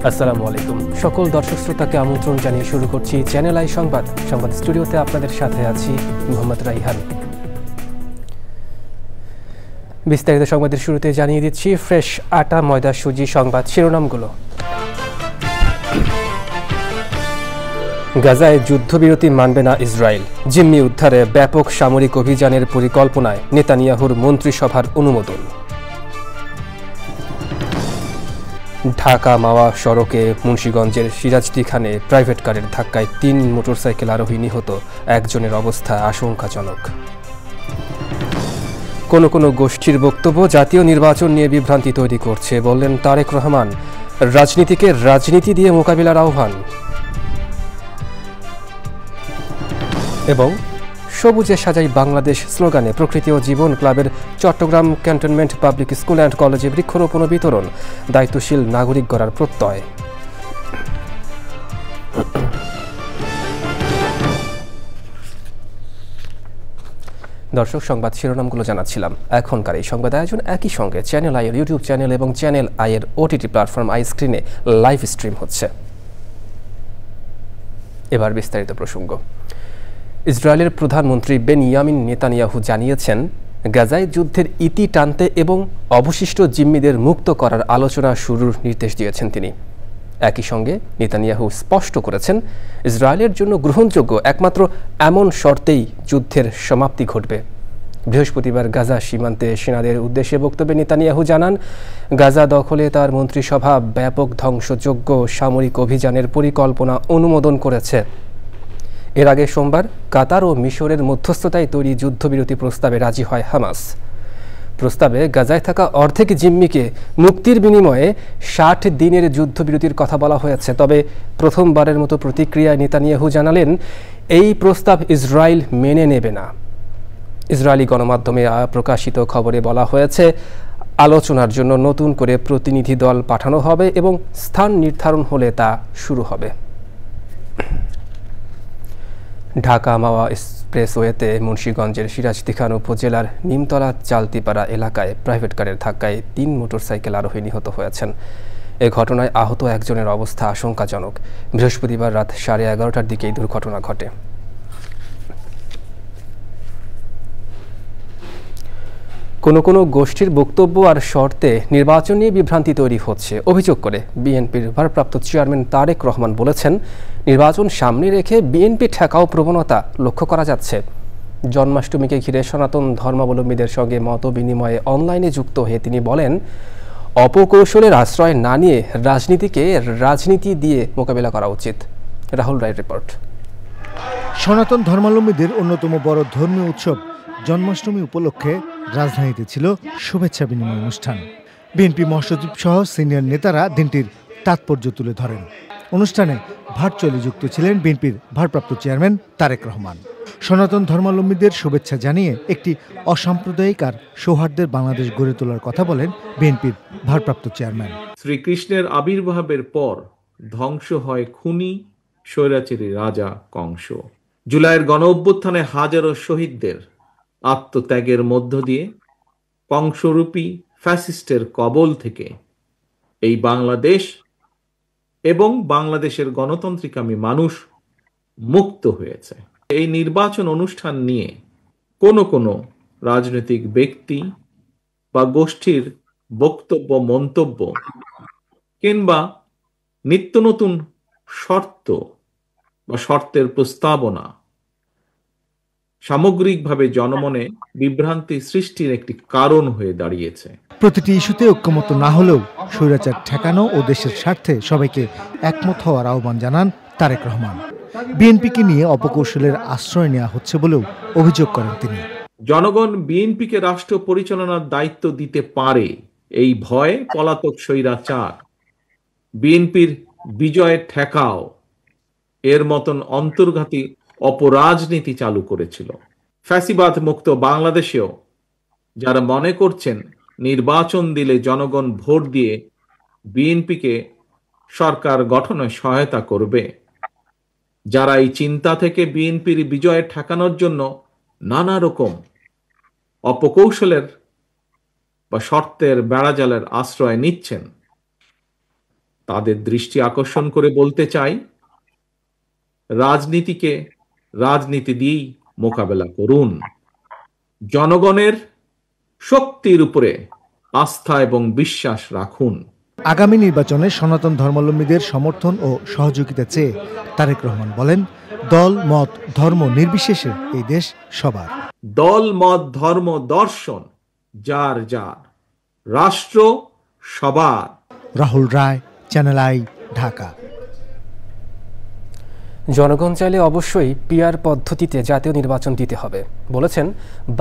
আসসালামু আলাইকুম। সকল দর্শক শ্রোতাকে আমন্ত্রণ জানিয়ে শুরু করছি চ্যানেল আই সংবাদ। সংবাদ স্টুডিওতে আপনাদের সাথে আছি মোহাম্মদ রাইহান। বিস্তারিত সংবাদের শুরুতে জানিয়ে দিচ্ছি ফ্রেশ আটা ময়দা সুজি সংবাদ শিরোনামগুলো। গাজায় যুদ্ধবিরতি মানবে না ইসরায়েল, জিম্মি উদ্ধারে ব্যাপক সামরিক অভিযানের পরিকল্পনায় নেতানিয়াহুর মন্ত্রিসভার অনুমোদন। ঢাকা মাওয়া সড়কে মুন্সিগঞ্জের সিরাজদিখানে প্রাইভেট কারের ধাক্কায় ৩ মোটরসাইকেল আরোহী নিহত, একজনের অবস্থা আশঙ্কাজনক। কোনো গোষ্ঠীর বক্তব্য জাতীয় নির্বাচন নিয়ে বিভ্রান্তি তৈরি করছে, বললেন তারেক রহমান। রাজনীতিকে রাজনীতি দিয়ে মোকাবিলার আহ্বান। এবং সবুজে সাজাই বাংলাদেশ স্লোগানে প্রকৃতি ও জীবন ক্লাবের Chattogram cantonment public school and কলেজে বৃক্ষরোপণ ও বিতরণ, দায়িত্বশীল নাগরিক গড়ার প্রত্যয়। দর্শক, সংবাদ শিরোনামগুলো জানাচ্ছিলাম। এখনকার এই সংবাদ আয়োজন একই সঙ্গে চ্যানেল আইয়ের ইউটিউব চ্যানেল এবং চ্যানেল আইয়ের ওটিটি প্ল্যাটফর্ম আই স্ক্রিনে লাইভ স্ট্রিম হচ্ছে। এবার বিস্তারিত প্রসঙ্গ। ইসরায়েলের প্রধানমন্ত্রী বেনিয়ামিন নেতানিয়াহু জানিয়েছেন, গাজায় যুদ্ধের ইতি টানতে এবং অবশিষ্ট জিম্মিদের মুক্ত করার আলোচনা শুরুর নির্দেশ দিয়েছেন তিনি। একই সঙ্গে নেতানিয়াহু স্পষ্ট করেছেন, ইসরায়েলের জন্য গ্রহণযোগ্য একমাত্র এমন শর্তেই যুদ্ধের সমাপ্তি ঘটবে। বৃহস্পতিবার গাজা সীমান্তে সেনাদের উদ্দেশ্যে বক্তব্যে নেতানিয়াহু জানান, গাজা দখলে তার মন্ত্রিসভা ব্যাপক ধ্বংসযোগ্য সামরিক অভিযানের পরিকল্পনা অনুমোদন করেছে। এর আগে সোমবার কাতার ও মিশরের মধ্যস্থতায় তৈরি যুদ্ধবিরতি প্রস্তাবে রাজি হয় হামাস। প্রস্তাবে গাজায় থাকা অর্ধেক জিম্মিকে মুক্তির বিনিময়ে ৬০ দিনের যুদ্ধবিরতির কথা বলা হয়েছে। তবে প্রথমবারের মতো প্রতিক্রিয়ায় নেতানিয়াহু জানালেন, এই প্রস্তাব ইসরায়েল মেনে নেবে না। ইসরায়েলি গণমাধ্যমে প্রকাশিত খবরে বলা হয়েছে, আলোচনার জন্য নতুন করে প্রতিনিধি দল পাঠানো হবে এবং স্থান নির্ধারণ হলে তা শুরু হবে। ঢাকা মাওয়া এক্সপ্রেসওয়েতে মুন্সিগঞ্জের সিরাজদিখান উপজেলার নিমতলা চালতিপাড়া এলাকায় প্রাইভেট কারের ধাক্কায় ৩ মোটরসাইকেল আরোহী নিহত হয়েছেন। এ ঘটনায় আহত একজনের অবস্থা আশঙ্কাজনক। বৃহস্পতিবার রাত 11:30টার দিকে এই দুর্ঘটনা ঘটে। কোনো গোষ্ঠীর বক্তব্য আর শর্তে নির্বাচন নিয়ে বিভ্রান্তি তৈরি হচ্ছে অভিযোগ করে বিএনপির ভারপ্রাপ্ত চেয়ারম্যান তারেক রহমান বলেছেন, নির্বাচন সামনে রেখে বিএনপি ঠেকাও প্রবণতা লক্ষ্য করা যাচ্ছে। জন্মাষ্টমীকে ঘিরে সনাতন ধর্মাবলম্বীদের সঙ্গে মত বিনিময়ে অনলাইনে যুক্ত হয়ে তিনি বলেন, অপকৌশলের আশ্রয় না নিয়ে রাজনীতিকে রাজনীতি দিয়ে মোকাবিলা করা উচিত। রাহুল রায়ের রিপোর্ট। সনাতন ধর্মাবলম্বীদের অন্যতম বড় ধর্মীয় উৎসব জন্মাষ্টমী উপলক্ষে রাজধানীতে ছিল শুভেচ্ছা বিনিময় অনুষ্ঠান। বিএনপি মহাসচিব সহ সিনিয়র নেতারা দিনটির তাৎপর্য তুলে ধরেন। অনুষ্ঠানে ভার্চুয়ালি যুক্ত ছিলেন বিএনপির ভারপ্রাপ্ত চেয়ারম্যান তারেক রহমান। সনাতন ধর্মাবলম্বীদের শুভেচ্ছা জানিয়ে একটি অসাম্প্রদায়িক আর সৌহার্দ্যের বাংলাদেশ গড়ে তোলার কথা বলেন বিএনপির ভারপ্রাপ্ত চেয়ারম্যান। শ্রীকৃষ্ণের আবির্ভাবের পর ধ্বংস হয় খুনি স্বৈরাচারী রাজা কংস। জুলাইয়ের গণ অভ্যুত্থানে হাজারো শহীদদের আত্মত্যাগের মধ্য দিয়ে কংসরূপী ফ্যাসিস্টের কবল থেকে এই বাংলাদেশ এবং বাংলাদেশের গণতান্ত্রিকামী মানুষ মুক্ত হয়েছে। এই নির্বাচন অনুষ্ঠান নিয়ে কোনো রাজনৈতিক ব্যক্তি বা গোষ্ঠীর বক্তব্য, মন্তব্য কিংবা নিত্য নতুন শর্ত বা শর্তের প্রস্তাবনা সামগ্রিকভাবে জনমনে বিভ্রান্তি সৃষ্টির একটি কারণ হয়ে দাঁড়িয়েছে। প্রতিটি ইস্যুতে ঐক্যমত না হলেও স্বৈরাচার ঠেকানো ও দেশের স্বার্থে সবাইকে একমত হওয়ার আহ্বান জানান তারেক রহমান। বিএনপিকে নিয়ে অপকৌশলের আশ্রয় নেওয়া হচ্ছে বলেও অভিযোগ করেন তিনি। জনগণ বিএনপিকে রাষ্ট্র পরিচালনার দায়িত্ব দিতে পারে, এই ভয়ে পলাতক স্বৈরাচার বিএনপির বিজয় ঠেকাও এর মতন অন্তর্ঘাতী অপরাজনীতি চালু করেছিল। ফ্যাসিবাদ মুক্ত বাংলাদেশেও যারা মনে করছেন নির্বাচন দিলে জনগণ ভোট দিয়ে বিএনপিকে সরকার গঠনে সহায়তা করবে, যারা এই চিন্তা থেকে বিএনপির বিজয় ঠেকানোর জন্য নানা রকম অপকৌশলের বা শর্তের বেড়াজালের আশ্রয় নিচ্ছেন, তাদের দৃষ্টি আকর্ষণ করে বলতে চাই, রাজনীতিকে রাজনীতি দিয়েই মোকাবেলা করুন। জনগণের শক্তির উপরে আস্থা এবং বিশ্বাস রাখুন। আগামী নির্বাচনে সনাতন ধর্মাবলম্বীদের সমর্থন ও সহযোগিতা চেয়ে তারেক রহমান বলেন, দল মত ধর্ম নির্বিশেষে এই দেশ সবার। দল মত ধর্ম দর্শন যার যার, রাষ্ট্র সবার। রাহুল রায়, চ্যানেল আই, ঢাকা। জনগণ চাইলে অবশ্যই পিআর পদ্ধতিতে জাতীয় নির্বাচন দিতে হবে বলেছেন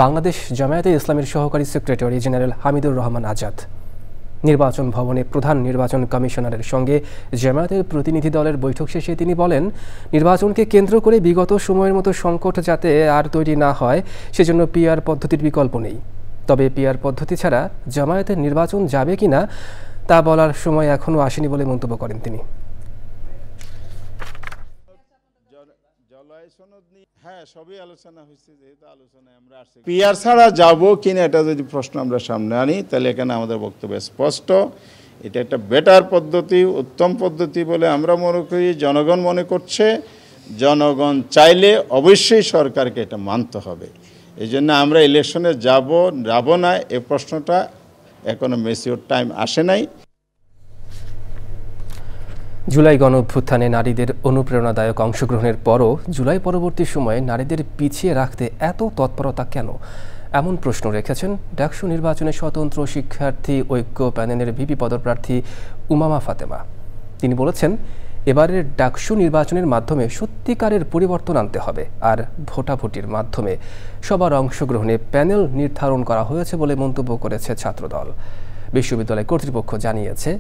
বাংলাদেশ জামায়াতে ইসলামের সহকারী সেক্রেটারি জেনারেল হামিদুর রহমান আজাদ। নির্বাচন ভবনে প্রধান নির্বাচন কমিশনারের সঙ্গে জামায়াতের প্রতিনিধি দলের বৈঠক শেষে তিনি বলেন, নির্বাচনকে কেন্দ্র করে বিগত সময়ের মতো সংকট যাতে আর তৈরি না হয় সেজন্য পিআর পদ্ধতির বিকল্প নেই। তবে পিআর পদ্ধতি ছাড়া জামায়াতের নির্বাচন যাবে কিনা তা বলার সময় এখনও আসেনি বলে মন্তব্য করেন তিনি। পিআর ছাড়া যাবো কিনা এটা যদি প্রশ্ন আমরা সামনে আনি, তাহলে এখানে আমাদের বক্তব্য স্পষ্ট। এটা একটা বেটার পদ্ধতি, উত্তম পদ্ধতি বলে আমরা মনে করি, জনগণ মনে করছে। জনগণ চাইলে অবশ্যই সরকারকে এটা মানতে হবে। এই জন্য আমরা ইলেকশনে যাব না এই প্রশ্নটা এখনো ম্যাচিওর টাইম আসে নাই। জুলাই গণঅভ্যুত্থানে নারীদের অনুপ্রেরণাদায়ক অংশগ্রহণের পরও জুলাই পরবর্তী সময়ে নারীদের পিছিয়ে রাখতে এত তৎপরতা কেন, এমন প্রশ্ন রেখেছেন ডাকসু নির্বাচনে স্বতন্ত্র শিক্ষার্থী ঐক্য প্যানেলের ভিপি পদপ্রার্থী উমামা ফাতেমা। তিনি বলেছেন, এবারের ডাকসু নির্বাচনের মাধ্যমে সত্যিকারের পরিবর্তন আনতে হবে, আর ভোটাভুটির মাধ্যমে সবার অংশগ্রহণে প্যানেল নির্ধারণ করা হয়েছে বলে মন্তব্য করেছে ছাত্রদল। বিশ্ববিদ্যালয় কর্তৃপক্ষ জানিয়েছে,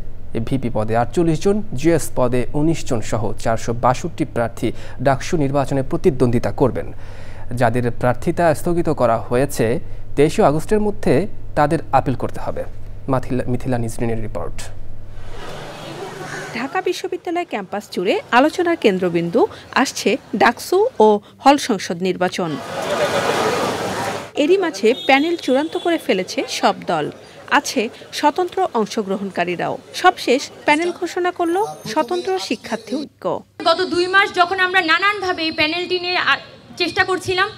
ভিপি পদে 48 জন, জিএস পদে 19 জন সহ 462 প্রার্থী ডাকসু নির্বাচনে প্রতিদ্বন্দ্বিতা করবেন। যাদের প্রার্থিতা স্থগিত করা হয়েছে 23 আগস্টের মধ্যে তাদের আপিল করতে হবে। মিথিলা নিজরিনের রিপোর্ট। ঢাকা বিশ্ববিদ্যালয় ক্যাম্পাস জুড়ে আলোচনার কেন্দ্রবিন্দু আসছে ডাকসু ও হল সংসদ নির্বাচন। এরই মাঝে প্যানেল চূড়ান্ত করে ফেলেছে সব দল, আছে স্বতন্ত্র অংশগ্রহণকারীরাও। সবশেষ প্যানেল ঘোষণা করল স্বতন্ত্র শিক্ষার্থী ঐক্য। গত 2 মাস যখন আমরা নানানভাবে এই প্যানেলটি নিয়ে চেষ্টা করছিলাম,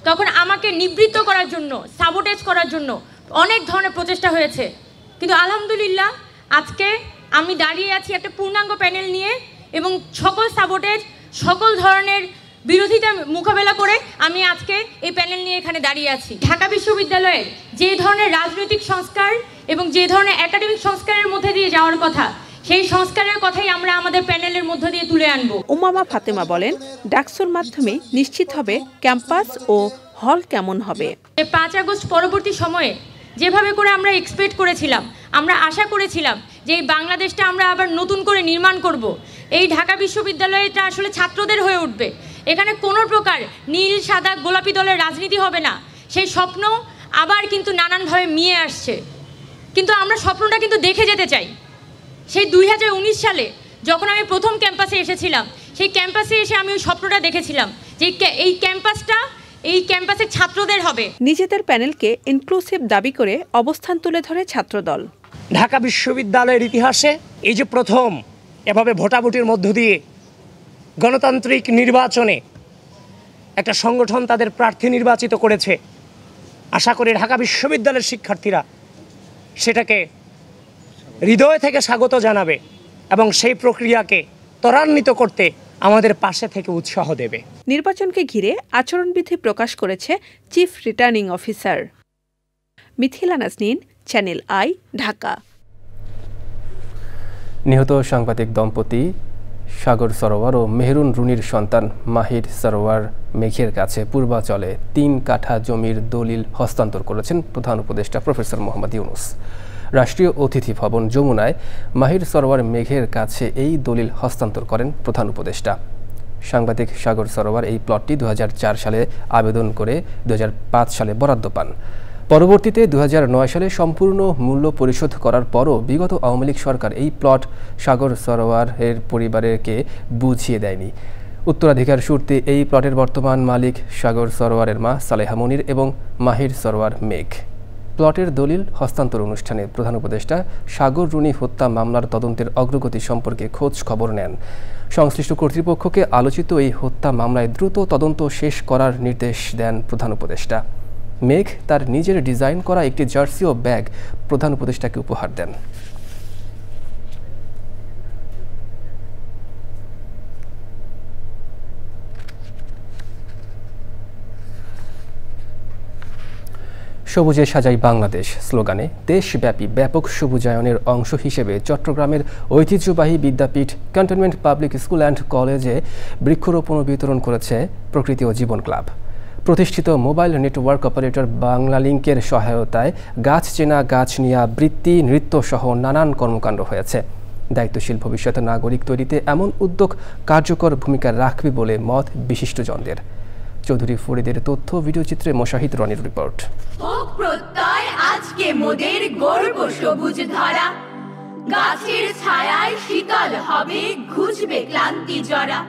তখন আমাকে নিবৃত্ত করার জন্য, সাবোটেজ করার জন্য অনেক ধরনের প্রচেষ্টা হয়েছে, কিন্তু আলহামদুলিল্লাহ আজকে আমি দাঁড়িয়ে আছি একটা পূর্ণাঙ্গ প্যানেল নিয়ে, এবং সকল সাবোটেজ, সকল ধরনের বিরোধিতা মোকাবেলা করে আমি আজকে এই প্যানেল নিয়ে এখানে দাঁড়িয়ে আছি। ঢাকা বিশ্ববিদ্যালয়ের যে ধরনের রাজনৈতিক সংস্কার এবং যে ধরনের একাডেমিক সংস্কারের মধ্যে দিয়ে যাওয়ার কথা, সেই সংস্কারের কথাই আমরা আমাদের প্যানেলের মধ্য দিয়ে তুলে আনব। উমামা ফাতেমা বলেন, ডাকসুর মাধ্যমে নিশ্চিত হবে ক্যাম্পাস ও হল কেমন হবে। 5 আগস্ট পরবর্তী সময়ে যেভাবে করে আমরা এক্সপেক্ট করেছিলাম, আমরা আশা করেছিলাম যে এই বাংলাদেশটা আমরা আবার নতুন করে নির্মাণ করব, এই ঢাকা বিশ্ববিদ্যালয়টা আসলে ছাত্রদের হয়ে উঠবে, এখানে কোনো প্রকার নীল সাদা গোলাপি দলের রাজনীতি হবে না, সেই স্বপ্ন আবার কিন্তু নানানভাবে মিয়ে আসছে। কিন্তু আমরা স্বপ্নটা কিন্তু দেখে যেতে চাই। সেই 2019 সালে যখন আমি প্রথম ক্যাম্পাসে এসেছিলাম, সেই ক্যাম্পাসে এসে আমি ওই স্বপ্নটা দেখেছিলাম যে এই ক্যাম্পাসের ছাত্রদের হবে। নিজেদের প্যানেলকে ইনক্লুসিভ দাবি করে অবস্থান তুলে ধরে ছাত্রদল। ঢাকা বিশ্ববিদ্যালয়ের ইতিহাসে এই যে প্রথম এভাবে ভোটাভুটির মধ্য দিয়ে গণতান্ত্রিক নির্বাচনে একটা সংগঠন তাদের প্রার্থী নির্বাচিত করেছে, আশা করি ঢাকা বিশ্ববিদ্যালয়ের শিক্ষার্থীরা সেটাকে হৃদয় থেকে স্বাগত জানাবে এবং সেই প্রক্রিয়াকে ত্বরান্বিত করতে আমাদের পাশে থেকে উৎসাহ দেবে। নির্বাচনকে ঘিরে আচরণবিধি প্রকাশ করেছে chief returning officer. Mithila Naznin, channel I, Dhaka. নিহত সাংবাদিক দম্পতি সাগর সরোয়ার ও মেহরুন রুনির সন্তান মাহির সরোয়ার মেঘের কাছে পূর্বাচলে 3 কাঠা জমির দলিল হস্তান্তর করেছেন প্রধান উপদেষ্টা প্রফেসর মোহাম্মদ ইউনুস। রাষ্ট্রীয় অতিথি ভবন যমুনায় মাহির সরোয়ার মেঘের কাছে এই দলিল হস্তান্তর করেন প্রধান উপদেষ্টা। সাংবাদিক সাগর সরোয়ার এই প্লটটি 2004 সালে আবেদন করে 2005 সালে বরাদ্দ পান। পরবর্তীতে 2009 সালে সম্পূর্ণ মূল্য পরিশোধ করার পরও বিগত আওয়ামী লীগ সরকার এই প্লট সাগর সরোয়ারের পরিবারকে বুঝিয়ে দেয়নি। উত্তরাধিকার সূত্রে এই প্লটের বর্তমান মালিক সাগর সরোয়ারের মা সালেহা মনির এবং মাহির সরোয়ার মেঘ। প্লটের দলিল হস্তান্তর অনুষ্ঠানে প্রধান উপদেষ্টা সাগর রুনি হত্যা মামলার তদন্তের অগ্রগতি সম্পর্কে খোঁজ খবর নেন। সংশ্লিষ্ট কর্তৃপক্ষকে আলোচিত এই হত্যা মামলায় দ্রুত তদন্ত শেষ করার নির্দেশ দেন প্রধান উপদেষ্টা। মেঘ তার নিজের ডিজাইন করা একটি জার্সি ও ব্যাগ প্রধান উপদেষ্টাকে উপহার দেন। সবুজে সাজাই বাংলাদেশ স্লোগানে দেশব্যাপী ব্যাপক সবুজায়নের অংশ হিসেবে চট্টগ্রামের ঐতিহ্যবাহী বিদ্যাপীঠ ক্যান্টনমেন্ট পাবলিক স্কুল অ্যান্ড কলেজে বৃক্ষরোপণ বিতরণ করেছে প্রকৃতি ও জীবন ক্লাব। প্রতিষ্ঠিত মোবাইল নেটওয়ার্ক অপারেটর বাংলালিংকের সহায়তায় গাছ চেনা, গাছ নিয়া, বৃত্তি, নৃত্য সহ নানান কর্মকাণ্ড হয়েছে। দায়িত্বশীল ভবিষ্যৎ নাগরিক তৈরিতে এমন উদ্যোগ কার্যকর ভূমিকা রাখবে বলে মত বিশিষ্টজনদের। চৌধুরী ফরিদের তথ্য, ভিডিওচিত্রে মোশাহিদ রনির রিপোর্ট। প্রত্যয় আজকে মোদের গর্ব সবুজ ধারা, গাছের ছায়ায় শীতল হবে, ঘুচবে ক্লান্তি জরা।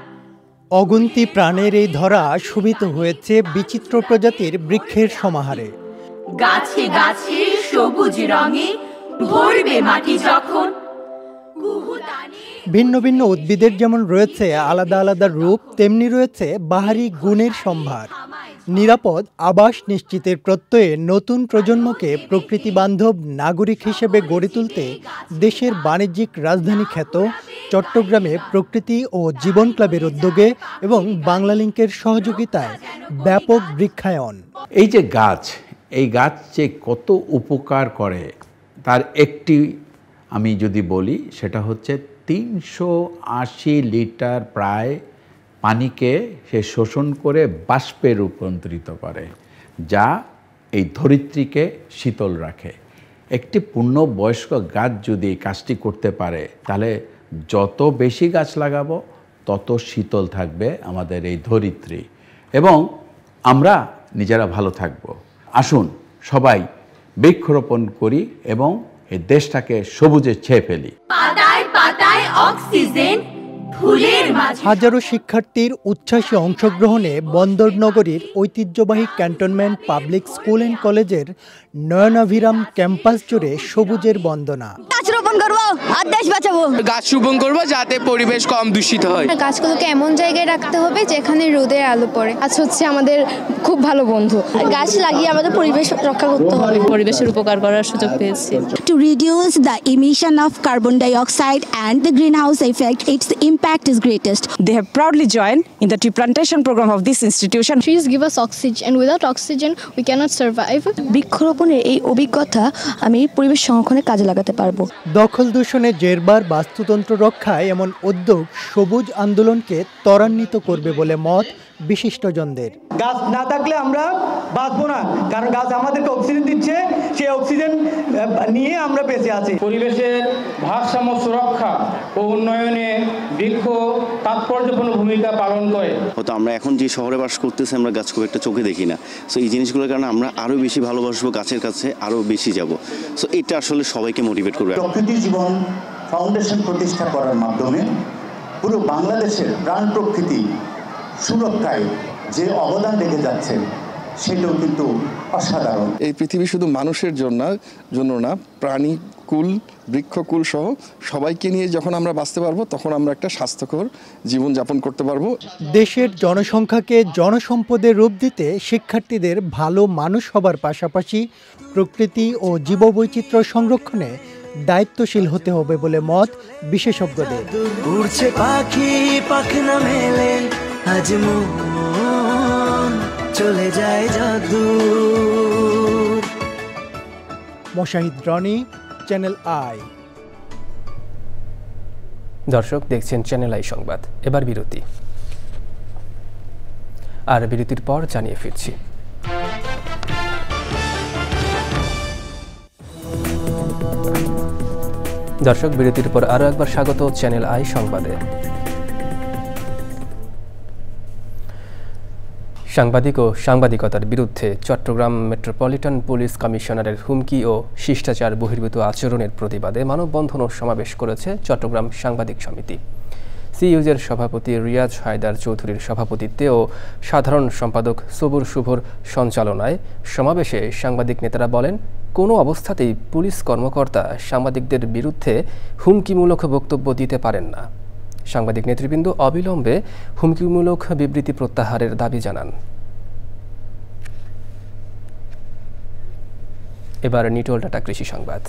অগুন্তি প্রাণের এই ধরা শোভিত হয়েছে বিচিত্র প্রজাতির বৃক্ষের সমাহারে। গাছে গাছে সবুজ রঙে ভরবে মাটি যখন। ভিন্ন ভিন্ন উদ্ভিদের যেমন রয়েছে আলাদা আলাদা রূপ, তেমনি রয়েছে বাহারি গুণের সম্ভার। নিরাপদ আবাস নিশ্চিতের প্রত্যয়ে নতুন প্রজন্মকে প্রকৃতি বান্ধব নাগরিক হিসেবে গড়ে তুলতে দেশের বাণিজ্যিক রাজধানী খ্যাত চট্টগ্রামে প্রকৃতি ও জীবন ক্লাবের উদ্যোগে এবং বাংলালিংকের সহযোগিতায় ব্যাপক বৃক্ষায়ন। এই যে গাছ, এই গাছ যে কত উপকার করে তার একটি আমি যদি বলি, সেটা হচ্ছে 380 লিটার প্রায় পানিকে সে শোষণ করে বাষ্পে রূপান্তরিত করে, যা এই ধরিত্রীকে শীতল রাখে। একটি পূর্ণবয়স্ক গাছ যদি এই কাজটি করতে পারে, তাহলে যত বেশি গাছ লাগাবো তত শীতল থাকবে আমাদের এই ধরিত্রী এবং আমরা নিজেরা ভালো থাকব। আসুন সবাই বৃক্ষরোপণ করি এবং এই দেশটাকে সবুজে ছেয়ে ফেলি। পাতায় পাতায় অক্সিজেন, ফুলের মাঝে হাজারো শিক্ষার্থীর উচ্ছ্বাসী অংশগ্রহণে বন্দর নগরীর ঐতিহ্যবাহী ক্যান্টনমেন্ট পাবলিক স্কুল অ্যান্ড কলেজের নয়নাভিরাম ক্যাম্পাস জুড়ে সবুজের বন্দনা। গাছ রোপণ করবো আর দেশ বাঁচাবো। গাছ রোপণ করবো যাতে পরিবেশ কম দূষিত হয়। গাছগুলোকে এমন জায়গায় রাখতে হবে যেখানে রোদের আলো পড়ে। গাছ হচ্ছে আমাদের খুব ভালো বন্ধু। গাছ লাগিয়ে আমাদের পরিবেশ রক্ষা করতে হবে। পরিবেশের উপকার করার সুযোগ পেয়েছি। To reduce the emission of carbon dioxide and the greenhouse effect, its impact is greatest. They have proudly joined in the tree plantation program of this institution. Trees give us oxygen, and without oxygen we cannot survive. বৃক্ষরোপণের এই অভিজ্ঞতা আমি পরিবেশ সংরক্ষণে কাজে লাগাতে পারবো। দখল দূষণে জেরবার বাস্তুতন্ত্র রক্ষায় এমন উদ্যোগ সবুজ আন্দোলনকে ত্বরান্বিত করবে বলে মত বিশিষ্টজনদের। গাছ না থাকলে আমরা বাঁচবো না, কারণ গাছ আমাদেরকে অক্সিজেন দিচ্ছে, সেই অক্সিজেন নিয়ে আমরা বেঁচে আছি। পরিবেশের ভারসাম্য সুরক্ষা ও উন্নয়নে বৃক্ষ তাৎপর্যপূর্ণ ভূমিকা পালন করে। হয়তো আমরা এখন যে শহরে বাস করতেছি, আমরা গাছ খুব একটা চোখে দেখি না। সো এই জিনিসগুলোর কারণে আমরা আরও বেশি ভালোবাসবো, গাছের কাছে আরও বেশি যাব। সো এটা আসলে সবাইকে মোটিভেট করবে। প্রকৃতি জীবন ফাউন্ডেশন প্রতিষ্ঠা করার মাধ্যমে পুরো বাংলাদেশের প্রাণ প্রকৃতি সুরক্ষায় যে অবদান রেখে যাচ্ছেন সেটাও কিন্তু অসাধারণ। এই পৃথিবী শুধু মানুষের জন্য না, প্রাণী কুল, বৃক্ষকুল সহ সবাইকে নিয়ে যখন আমরা বাঁচতে পারবো, তখন আমরা একটা স্বাস্থ্যকর জীবন যাপন করতে পারবো। দেশের জনসংখ্যাকে জনসম্পদের রূপ দিতে শিক্ষার্থীদের ভালো মানুষ হবার পাশাপাশি প্রকৃতি ও জীববৈচিত্র্য সংরক্ষণে দায়িত্বশীল হতে হবে বলে মত বিশেষজ্ঞদের। উড়ছে পাখি পাখনা মেলে, আজ মন চলে যায় জাদুর। Mosahid Roni, channel I. দর্শক দেখছেন চ্যানেল আই সংবাদ। এবার বিরতি, আর বিরতির পর জানিয়ে ফিরছি। দর্শক বিরতির পর আরও একবার স্বাগত চ্যানেল আই সংবাদে। সাংবাদিক ও সাংবাদিকতার বিরুদ্ধে চট্টগ্রাম মেট্রোপলিটন পুলিশ কমিশনারের হুমকি ও শিষ্টাচার বহির্ভূত আচরণের প্রতিবাদে মানববন্ধন ও সমাবেশ করেছে চট্টগ্রাম সাংবাদিক সমিতি। সিইউজের সভাপতি রিয়াজ হায়দার চৌধুরীর সভাপতিত্বে ও সাধারণ সম্পাদক সবুর শুভর সঞ্চালনায় সমাবেশে সাংবাদিক নেতারা বলেন, কোনো অবস্থাতেই পুলিশ কর্মকর্তা সাংবাদিকদের বিরুদ্ধে হুমকিমূলক বক্তব্য দিতে পারেন না। সাংবাদিক নেতৃবৃন্দ অবিলম্বে হুমকিমূলক বিবৃতি প্রত্যাহারের দাবি জানান। এবার নিটোল ডাটা কৃষি সংবাদ।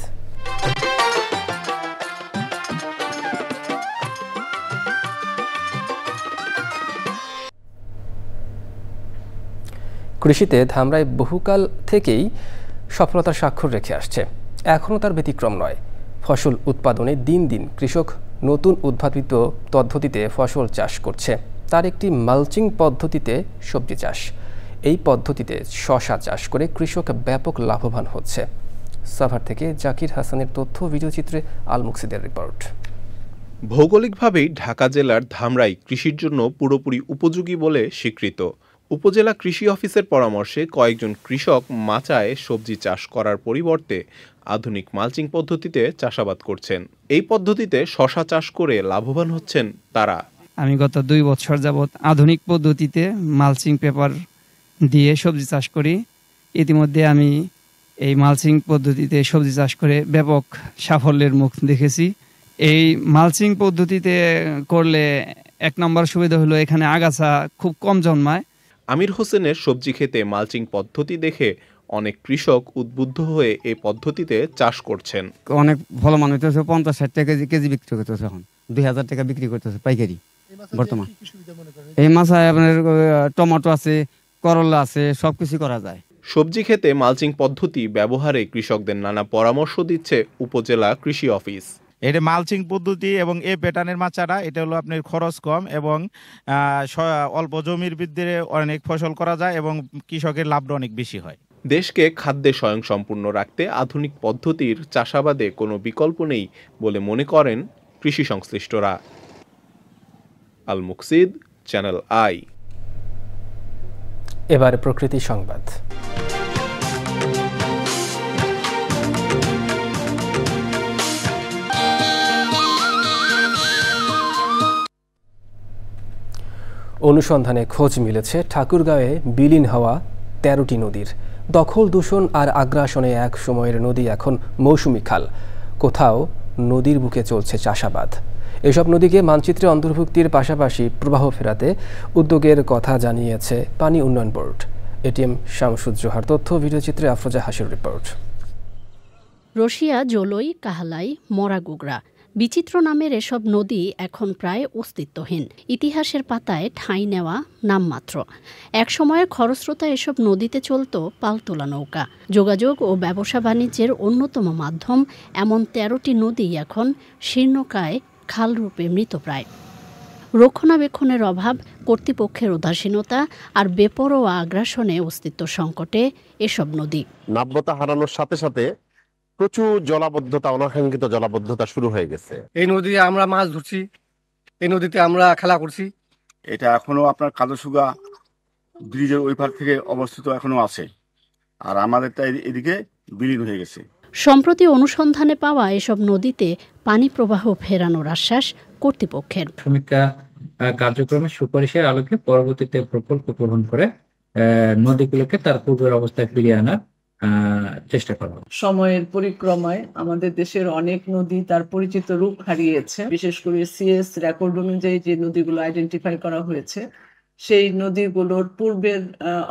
কৃষিতে ধামরাই বহুকাল থেকেই সফলতার স্বাক্ষর রেখে আসছে, এখনও তার ব্যতিক্রম নয়। ফসল উৎপাদনে দিন দিন কৃষক নতুন উদ্ভাবিত পদ্ধতিতে ফসল চাষ করছে। তার একটি মালচিং পদ্ধতিতে সবজি চাষ। এই পদ্ধতিতে শশা চাষ করে কৃষক ব্যাপক লাভবান হচ্ছে। সাভার থেকে জাকির হাসানের তথ্য, ভিডিওচিত্রে আল মুকসিদের রিপোর্ট। ভৌগোলিকভাবেই ঢাকা জেলার ধামরাই কৃষির জন্য পুরোপুরি উপযোগী বলে স্বীকৃত। উপজেলা কৃষি অফিসের পরামর্শে কয়েকজন কৃষক মাচায় সবজি চাষ করার পরিবর্তে আধুনিক মালচিং পদ্ধতিতে চাষাবাদ করছেন। এই পদ্ধতিতে শশা চাষ করে লাভবান হচ্ছেন তারা। আমি গত 2 বছর যাবৎ আধুনিক পদ্ধতিতে মালচিং পেপার দিয়ে সবজি চাষ করি। ইতিমধ্যে আমি এই মালচিং পদ্ধতিতে সবজি চাষ করে ব্যাপক সাফল্যের মুখ দেখেছি। এই মালচিং পদ্ধতিতে করলে 1 নম্বর সুবিধা হলো এখানে আগাছা খুব কম জন্মায়। আমির হোসেনের সবজি ক্ষেতে মালচিং পদ্ধতি দেখে অনেক কৃষক উদ্বুদ্ধ হয়ে এই পদ্ধতিতে চাষ করছেন। অনেক ভালো মান হইতেছে, 50-60 টাকা কেজি বিক্রি করতেছে, এখন 2000 টাকা বিক্রি করতেছে পাইকারি বর্তমান। এই মাছায় আপনার টমেটো আছে, করলা আছে, সবকিছু করা যায়। সবজি ক্ষেতে মালচিং পদ্ধতি ব্যবহারে কৃষকদের নানা পরামর্শ দিচ্ছে উপজেলা কৃষি অফিস। এটা মালচিং পদ্ধতি এবং এই প্যাটার্নের মাচারা, এটা হলো আপনার খরচ কম এবং অল্প জমির ভিতরে অনেক ফসল করা যায় এবং কৃষকের লাভটা অনেক বেশি হয়। দেশকে খাদ্যে স্বয়ংসম্পূর্ণ রাখতে আধুনিক পদ্ধতির চাষাবাদে কোনো বিকল্প নেই বলে মনে করেন কৃষি সংশ্লিষ্টরা। আল মুকসিদ, চ্যানেল আই। এবার প্রকৃতি সংবাদ। অনুসন্ধানে খোঁজ মিলেছে ঠাকুরগাঁওয়ে বিলীন হওয়া 13টি নদীর। দখল, দূষণ আর আগ্রাসনে এক সময়ের নদী এখন মৌসুমি খাল। কোথাও নদীর বুকে চলছে চাষাবাদ। এসব নদীকে মানচিত্রে অন্তর্ভুক্তির পাশাপাশি প্রবাহ ফেরাতে উদ্যোগের কথা জানিয়েছে পানি উন্নয়ন বোর্ড। এটিএম শামসুজ্জোহার তথ্য, ভিডিওচিত্রে আফরোজা হাসির রিপোর্ট। রশিয়া, জলই, কাহালাই, মরাগুগরা বিচিত্র নামের এসব নদী এখন প্রায় অস্তিত্বহীন, ইতিহাসের পাতায় ঠাঁই নেওয়া নামমাত্র। একসময়ে খরস্রোতা এসব নদীতে চলত পালতোলা নৌকা। যোগাযোগ ও ব্যবসা বাণিজ্যের অন্যতম মাধ্যম এমন 13টি নদী এখন শীর্ণকায় খালরূপে মৃতপ্রায়। রক্ষণাবেক্ষণের অভাব, কর্তৃপক্ষের উদাসীনতা আর বেপরোয়া আগ্রাসনে অস্তিত্ব সংকটে এসব নদী। নাব্যতা হারানোর সাথে সাথে প্রচুর জলাবদ্ধতা, অনাকাঙ্ক্ষিত জলাবদ্ধতা শুরু হয়ে গেছে। এই নদীতে আমরা মাছ ধরছি, এই নদীতে আমরা খেলা করছি। এটা এখনো আপনার কাদুসুগা ব্রিজের ওই পার থেকে অবস্থিত এখনো আছে, আর আমাদের তাই এদিকে বিলীন হয়ে গেছে। সম্প্রতি অনুসন্ধানে পাওয়া এসব নদীতে পানি প্রবাহ ফেরানোর আশ্বাস কর্তৃপক্ষের। সমীক্ষা কার্যক্রমের সুপারিশের আলোকে পরবর্তীতে প্রকল্প গ্রহণ করে নদীগুলোকে তার পূর্বের অবস্থায় ফিরিয়ে আনার চেষ্টা করব। সময়ের পরিক্রমায় আমাদের দেশের অনেক নদী তার পরিচিত রূপ হারিয়েছে। বিশেষ করে সিএস রেকর্ড অনুযায়ী যে নদীগুলো আইডেন্টিফাই করা হয়েছে, সেই নদীগুলোর পূর্বের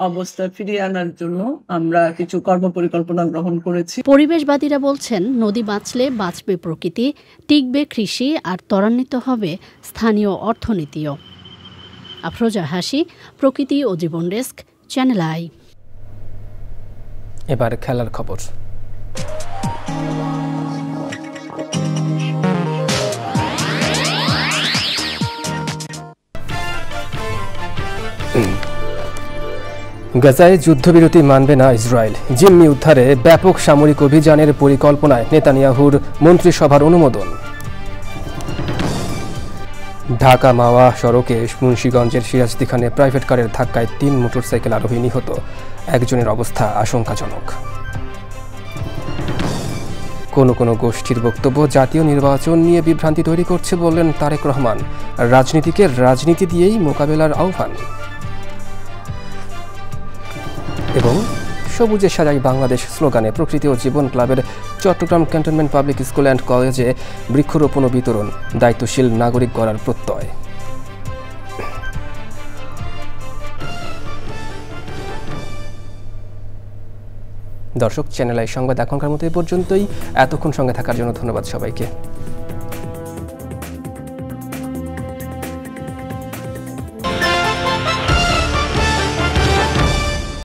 অবস্থা ফিরিয়ে আনার জন্য আমরা কিছু কর্মপরিকল্পনা গ্রহণ করেছি। পরিবেশবাদীরা বলছেন, নদী বাঁচলে বাঁচবে প্রকৃতি, টিকবে কৃষি আর ত্বরান্বিত হবে স্থানীয় অর্থনীতিও। আফরোজা হাসি, প্রকৃতি ও জীবন ডেস্ক, চ্যানেল আই। এবার খেলার খবর। গাজায় যুদ্ধবিরতি মানবে না ইসরায়েল। জিম্মি উদ্ধারে ব্যাপক সামরিক অভিযানের পরিকল্পনায় নেতানিয়াহুর মন্ত্রিসভার অনুমোদন। ঢাকা মাওয়া সড়কে মুন্সিগঞ্জের সিরাজদি খানে প্রাইভেট কারের ধাক্কায় 3 মোটরসাইকেল আরোহী নিহত, একজনের অবস্থা আশঙ্কাজনক। কোনো গোষ্ঠীর বক্তব্য জাতীয় নির্বাচন নিয়ে বিভ্রান্তি তৈরি করছে বললেন তারেক রহমান। রাজনীতিকে রাজনীতি দিয়েই মোকাবেলার আহ্বান। এবং সবুজে সাজাই বাংলাদেশ স্লোগানে প্রকৃতি ও জীবন ক্লাবের Chattogram cantonment public school and কলেজে বৃক্ষরোপণ ও বিতরণ, দায়িত্বশীল নাগরিক গড়ার প্রত্যয়। দর্শক, চ্যানেল আই সংবাদ এখনকার মতো এ পর্যন্তই। এতক্ষণ সঙ্গে থাকার জন্য ধন্যবাদ সবাইকে।